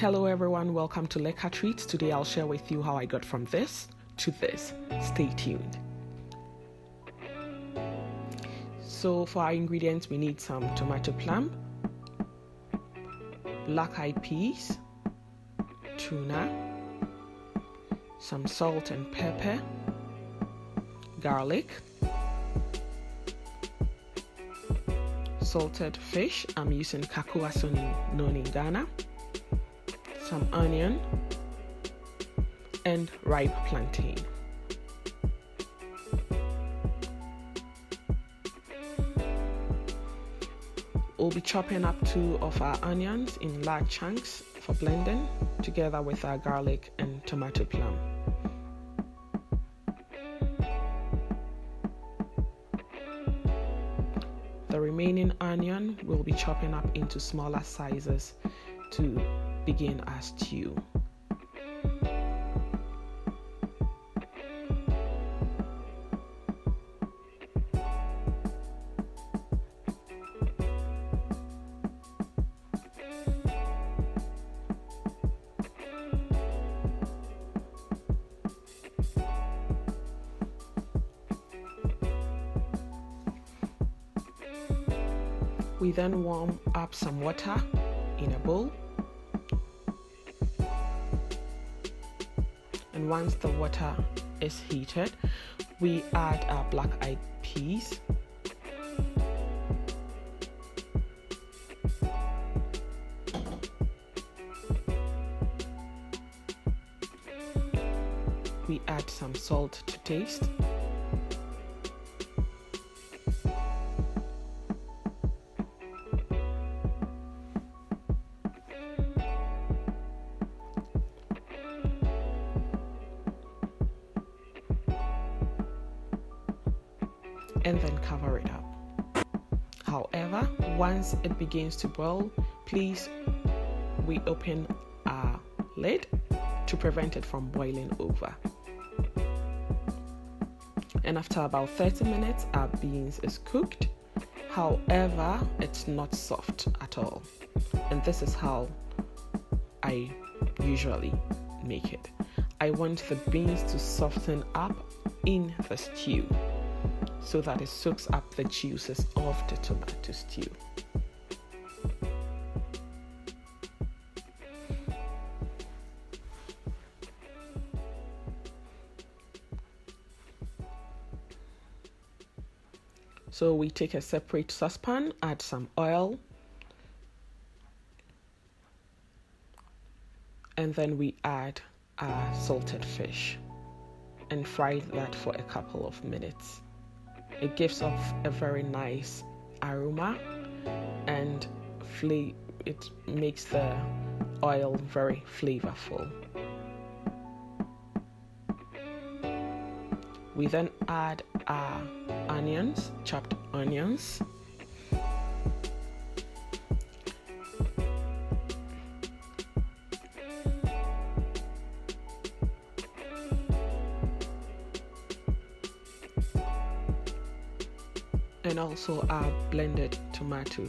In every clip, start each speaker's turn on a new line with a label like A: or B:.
A: Hello everyone, welcome to Lekker Treats. Today I'll share with you how I got from this to this. Stay tuned. So for our ingredients, we need some tomato plum, black-eyed peas, tuna, some salt and pepper, garlic, salted fish. I'm using kakuaso known in Ghana, some onion, and ripe plantain. We'll be chopping up 2 of our onions in large chunks for blending, together with our garlic and tomato plum. The remaining onion we'll be chopping up into smaller sizes to begin our stew. We then warm up some water in a bowl, and once the water is heated, we add our black-eyed peas, we add some salt to taste, and then cover it up. However, once it begins to boil, please open our lid to prevent it from boiling over. And after about 30 minutes, our beans is cooked. However, it's not soft at all. And this is how I usually make it. I want the beans to soften up in the stew, so that it soaks up the juices of the tomato stew. So we take a separate saucepan, add some oil, and then we add our salted fish and fry that for a couple of minutes. It gives off a very nice aroma, and it makes the oil very flavorful. We then add our onions, chopped onions, and also our blended tomato.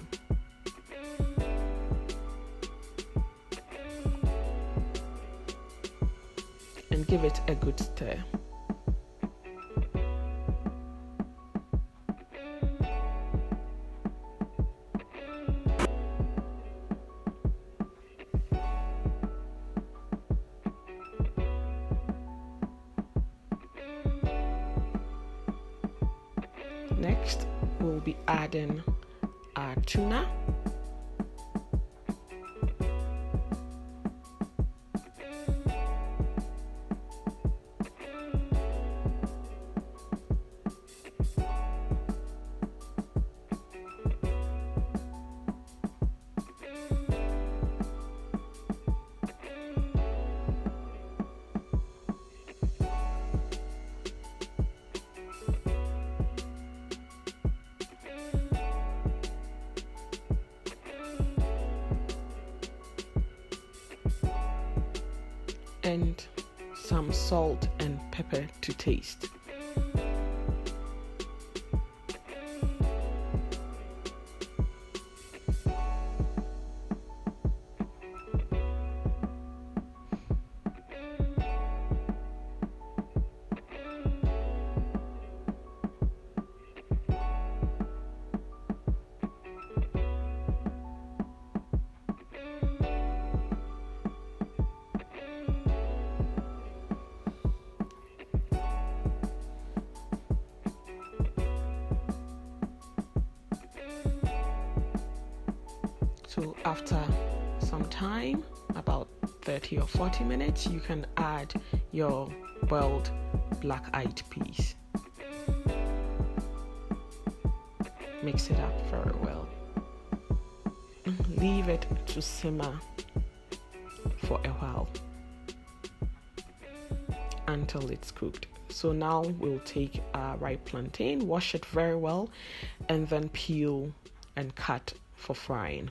A: And give it a good stir. Next, we'll be adding our tuna, and some salt and pepper to taste. After some time, about 30 or 40 minutes, you can add your boiled black-eyed peas. Mix it up very well. Leave it to simmer for a while until it's cooked. So now we'll take our ripe plantain, wash it very well, and then peel and cut for frying.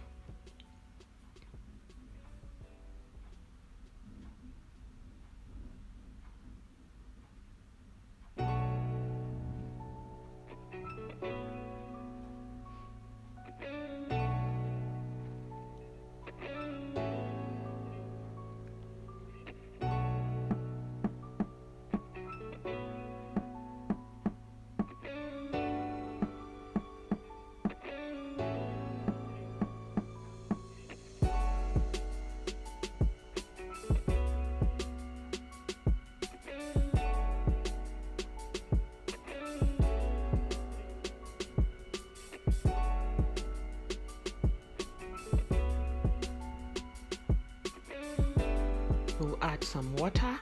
A: We'll add some water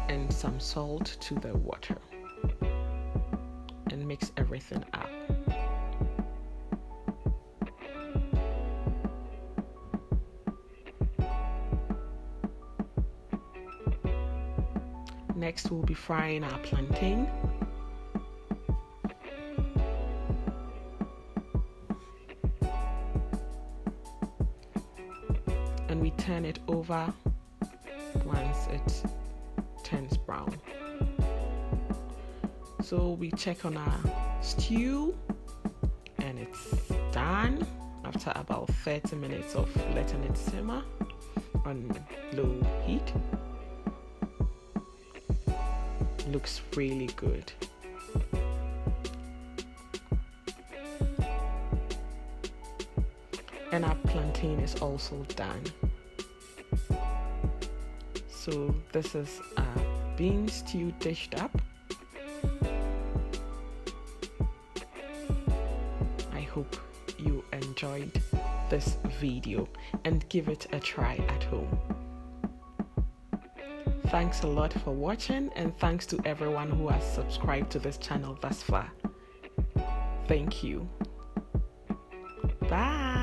A: and some salt to the water and mix everything up. Next, we'll be frying our plantain. And we turn it over once it turns brown. So we check on our stew and it's done after about 30 minutes of letting it simmer on low heat. Looks really good. And our plantain is also done. So this is our bean stew dished up. I hope you enjoyed this video and give it a try at home. Thanks a lot for watching, and thanks to everyone who has subscribed to this channel thus far. Thank you. Bye.